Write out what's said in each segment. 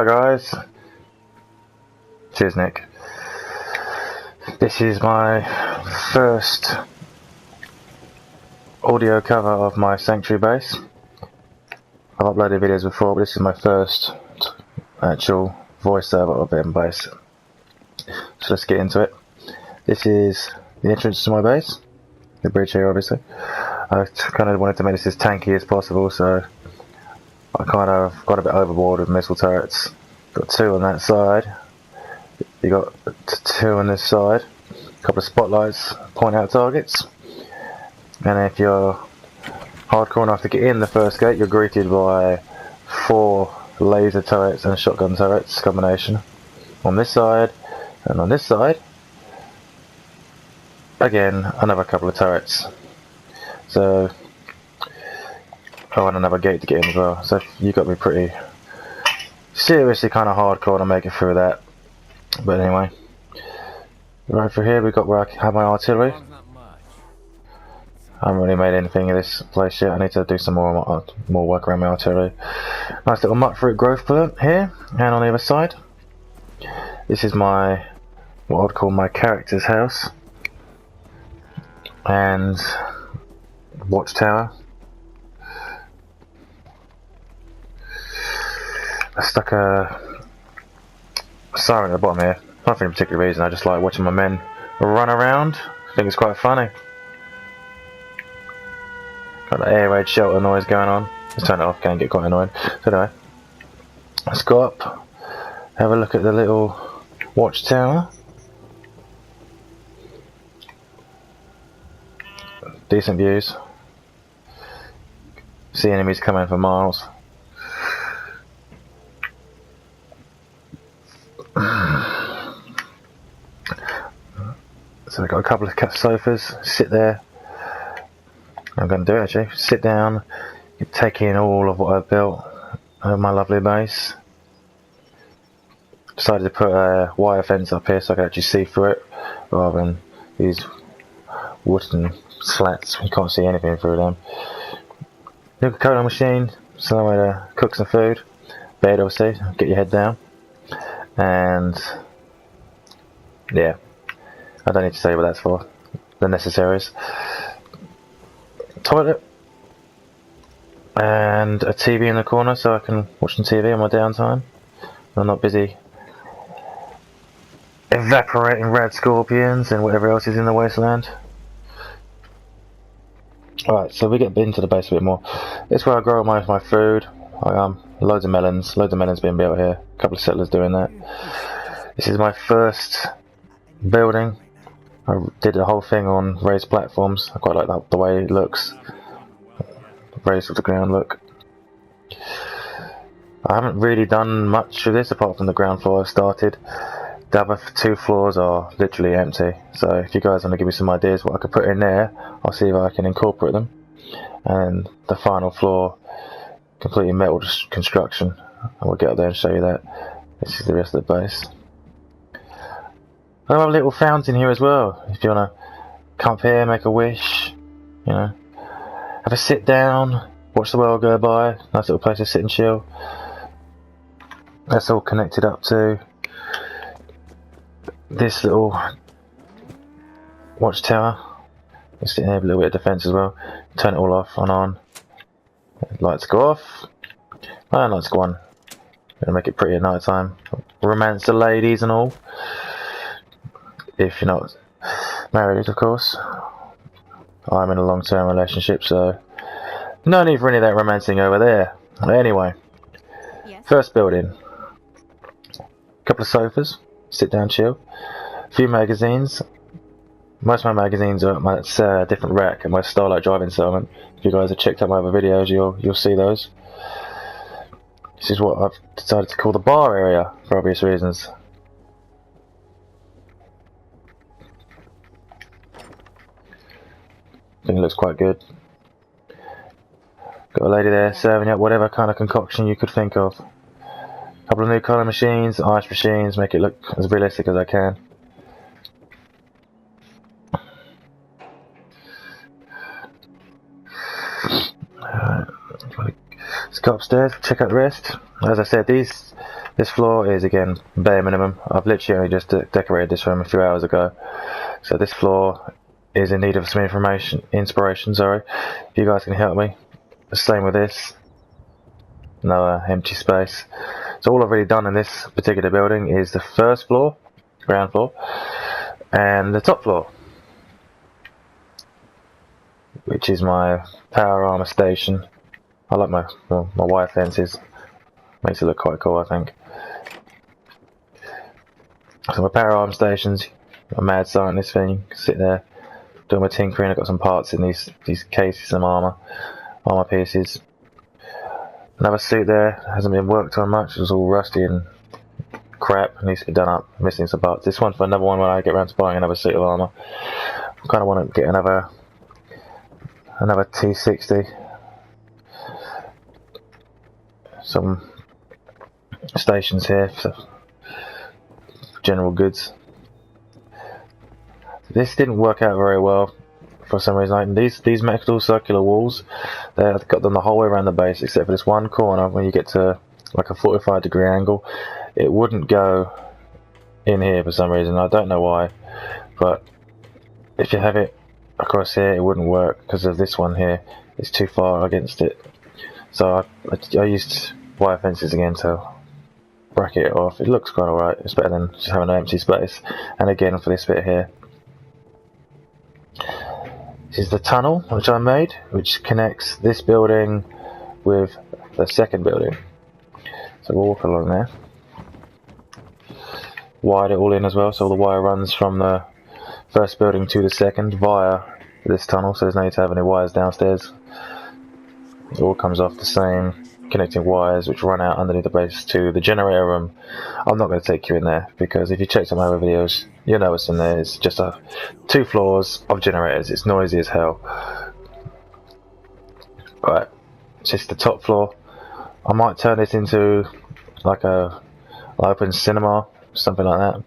Hi guys, cheers Nick. This is my first audio cover of my Sanctuary base. I've uploaded videos before, but this is my first actual voiceover of it in base. So let's get into it. This is the entrance to my base, the bridge here obviously. I kind of wanted to make this as tanky as possible, so I kind of got a bit overboard with missile turrets. Got two on that side, you got two on this side, a couple of spotlights point out targets, and if you're hardcore enough to get in the first gate, you're greeted by 4 laser turrets and shotgun turrets combination on this side, and on this side again another couple of turrets. So and another gate to get in as well, so you got to be pretty seriously kind of hardcore to make it through that. But anyway, right through here we've got where I have my artillery. I haven't really made anything of this place yet. I need to do some more work around my artillery. Nice little mutt fruit growth plant here, and on the other side this is my, what I'd call my character's house and watchtower. I stuck a siren at the bottom here, not for any particular reason. I just like watching my men run around. I think it's quite funny. Got the air raid shelter noise going on. Let's turn it off, can get quite annoying. So anyway, let's go up, have a look at the little watchtower. Decent views. See enemies coming for miles. So we've got a couple of sofas, sit there. I'm going to do it actually, sit down, take in all of what I've built of my lovely base. Decided to put a wire fence up here so I can actually see through it, rather than these wooden slats, you can't see anything through them. Cola machine, some way to cook some food. Bed obviously, get your head down. And yeah, I don't need to say what that's for, the necessaries. Toilet and a TV in the corner so I can watch some TV on my downtime. I'm not busy evaporating rad scorpions and whatever else is in the wasteland. Alright, so we get into the base a bit more. It's where I grow most of my food. Loads of melons being built here. A couple of settlers doing that. This is my first building. I did the whole thing on raised platforms. I quite like the way it looks. Raised with the ground look. I haven't really done much of this apart from the ground floor I've started. The other 2 floors are literally empty. So if you guys want to give me some ideas what I could put in there, I'll see if I can incorporate them. And the final floor, completely metal construction. And we'll get up there and show you that. This is the rest of the base. I have a little fountain here as well, if you want to come up here, make a wish, you know, have a sit down, watch the world go by. Nice little place to sit and chill. That's all connected up to this little watchtower. Let's sit here with a little bit of defence as well. Turn it all off and on. Lights go off, and lights go on. Gonna make it pretty at night time. Romance the ladies and all. If you're not married, of course. I'm in a long-term relationship, so no need for any of that romancing over there. Anyway, yes. First building. Couple of sofas, sit down, chill. A few magazines. Most of my magazines are at my different rack at my Starlight Driving Settlement. If you guys have checked out my other videos, you'll see those. This is what I've decided to call the bar area for obvious reasons. I think it looks quite good. Got a lady there serving up whatever kind of concoction you could think of. A couple of new colour machines, ice machines, make it look as realistic as I can. Let's go upstairs, check out the rest. As I said, these This floor is again bare minimum. I've literally only just decorated this room a few hours ago, so this floor is in need of some inspiration. Sorry, if you guys can help me. Same with this. No empty space. So all I've really done in this particular building is the first floor, ground floor, and the top floor, which is my power armor station. I like my wire fences. Makes it look quite cool, I think. So my power arm stations, a mad scientist thing. You can sit there, doing my tinkering. I've got some parts in these cases, some armor pieces. Another suit there, hasn't been worked on much. It was all rusty and crap. It needs to be done up. Missing some parts. This one for another one when I get around to buying another suit of armor. I kind of want to get another T60. Some stations here for general goods. This didn't work out very well for some reason. These metal circular walls, they've got them the whole way around the base except for this one corner. When you get to like a 45-degree angle, it wouldn't go in here for some reason. I don't know why, but if you have it across here, it wouldn't work because of this one here. It's too far against it. So I used wire fences again to bracket it off. It looks quite alright. It's better than just having an empty space. And again for this bit here, this is the tunnel which I made, which connects this building with the second building. So we'll walk along there. Wired it all in as well, so all the wire runs from the first building to the second via this tunnel, so there's no need to have any wires downstairs. It all comes off the same connecting wires which run out underneath the base to the generator room. I'm not going to take you in there because if you check some other videos, you'll know what's in there. It's just 2 floors of generators. It's noisy as hell. Right, it's just the top floor. I might turn this into like a open cinema, something like that.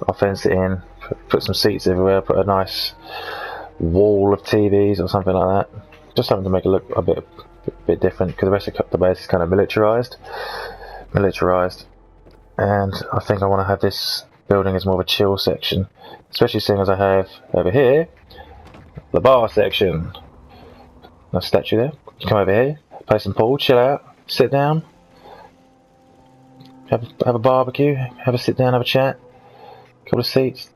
I'll fence it in, put some seats everywhere, put a nice wall of TVs or something like that. Just something to make it look a bit different, because the rest of the base is kind of militarized, and I think I want to have this building as more of a chill section, especially seeing as I have over here the bar section. Nice statue there. You come over here, play some pool, chill out, sit down, have a barbecue, have a sit down, have a chat, couple of seats.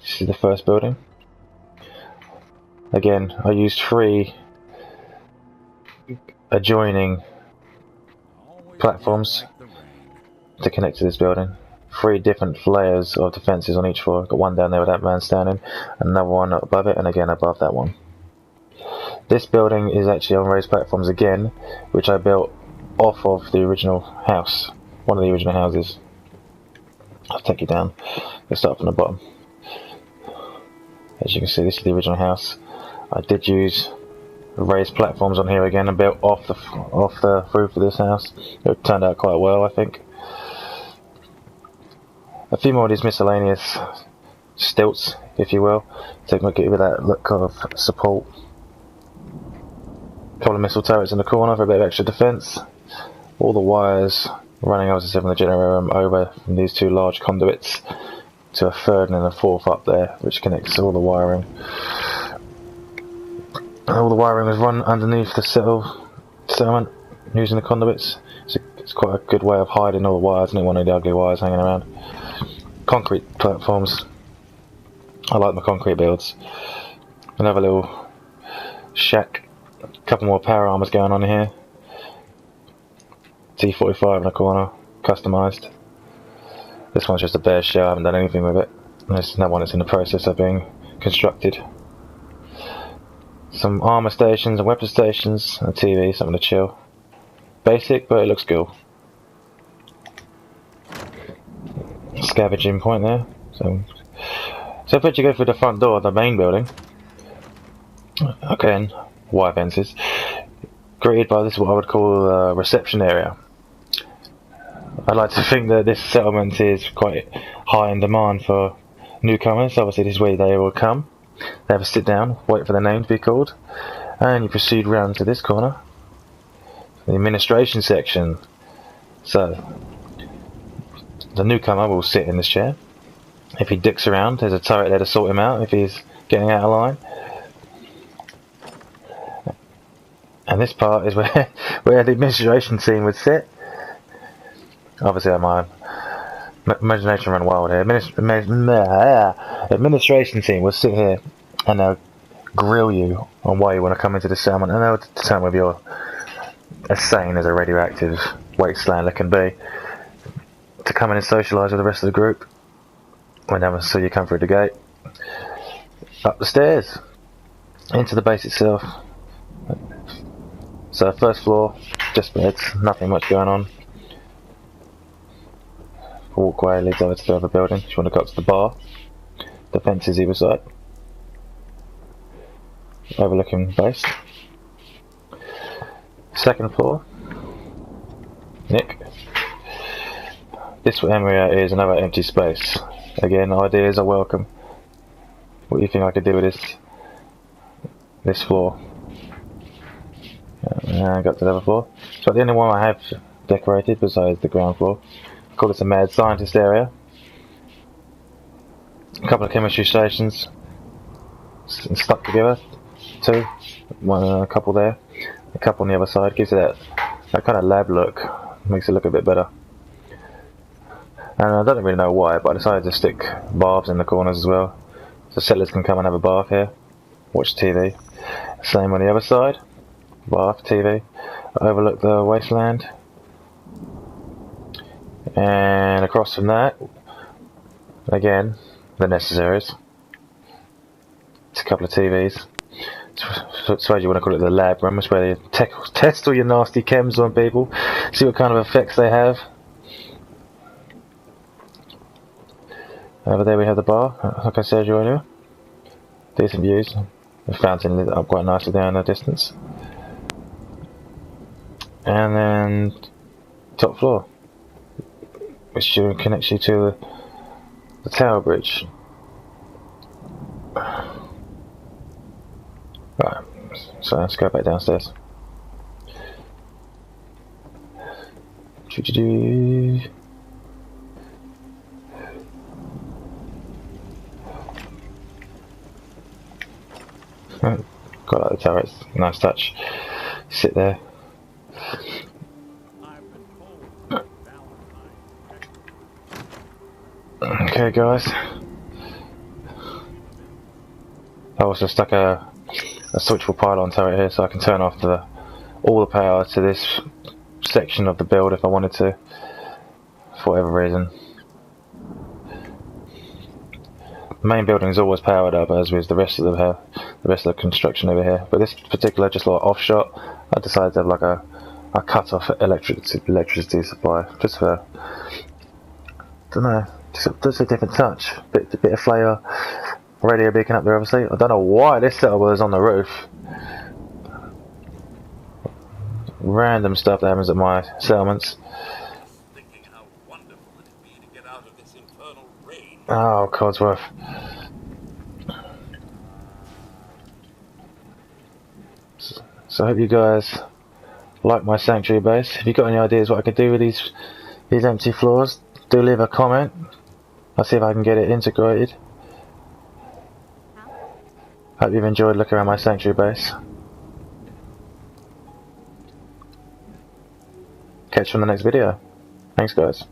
This is the first building. Again, I used 3 adjoining platforms to connect to this building. 3 different layers of defences on each floor. Got one down there with that man standing, another one above it, and again above that one. This building is actually on raised platforms again, which I built off of the original house, one of the original houses. I'll take you down. Let's start from the bottom. As you can see, this is the original house. I did use raised platforms on here again and built off the roof of this house. It turned out quite well, I think. A few more of these miscellaneous stilts, if you will, to give it that look of support. A couple of missile turrets in the corner for a bit of extra defence. All the wires running, as I said, from the generator room over from these 2 large conduits to a 3rd and a 4th up there, which connects all the wiring. All the wiring is run underneath the settlement using the conduits. It's quite a good way of hiding all the wires, and not one of the ugly wires hanging around. Concrete platforms. I like my concrete builds. Another little shack. A couple more power armors going on here. T45 in the corner, customised. This one's just a bare shell, I haven't done anything with it. There's another one that's in the process of being constructed. Some armor stations and weapon stations, and a TV, something to chill. Basic, but it looks cool. Scavenging point there. So if you go through the front door of the main building, again, wire fences, greeted by this, what I would call a reception area. I'd like to think that this settlement is quite high in demand for newcomers. Obviously, this is where they will come. They have a sit down, wait for their name to be called, and you proceed round to this corner. the administration section. So the newcomer will sit in this chair. If he dicks around, there's a turret there to sort him out if he's getting out of line. And this part is where the administration team would sit. Obviously, my imagination run wild here. Administration team will sit here and they'll grill you on why you want to come into the settlement, and they'll determine whether you're as sane as a radioactive wasteland can be to come in and socialise with the rest of the group. When they saw you come through the gate, up the stairs, into the base itself. So first floor, just beds, nothing much going on. Walkway leads over to the other building. If you want to go up to the bar, the fence is either side. Overlooking base. Second floor, Nick. This area is another empty space. Again, ideas are welcome. What do you think I could do with this floor? I got to the other floor. So the only one I have decorated besides the ground floor. I call this a mad scientist area. A couple of chemistry stations stuck together. Two, a couple there, a couple on the other side. Gives it that kind of lab look. Makes it look a bit better. And I don't really know why, but I decided to stick baths in the corners as well, so settlers can come and have a bath here, watch TV. Same on the other side, bath, TV, overlook the wasteland. And across from that, again, the necessaries. It's a couple of TVs. I suppose you want to call it the lab room. It's where they test all your nasty chems on people, see what kind of effects they have. Over there we have the bar, like I said earlier. Decent views. The fountain lit up quite nicely there in the distance. And then top floor, which connects you to the tower bridge. Right, so let's go back downstairs. Quite like the turrets, nice touch. Sit there. Okay guys, I also stuck a switchable pylon turret here so I can turn off all the power to this section of the build if I wanted to, for whatever reason. The main building is always powered up, as with the rest of the construction over here. But this particular, just like offshot, I decided to have like a cut off electricity supply, just for, don't know, just a different touch, bit of flavour. Radio beacon up there, obviously. I don't know why this setup was on the roof. Random stuff that happens at my settlements. Oh, Codsworth. So I hope you guys like my sanctuary base. If you've got any ideas what I could do with these empty floors, do leave a comment. I'll see if I can get it integrated. Hope you've enjoyed looking around my sanctuary base. Catch you on the next video. Thanks guys.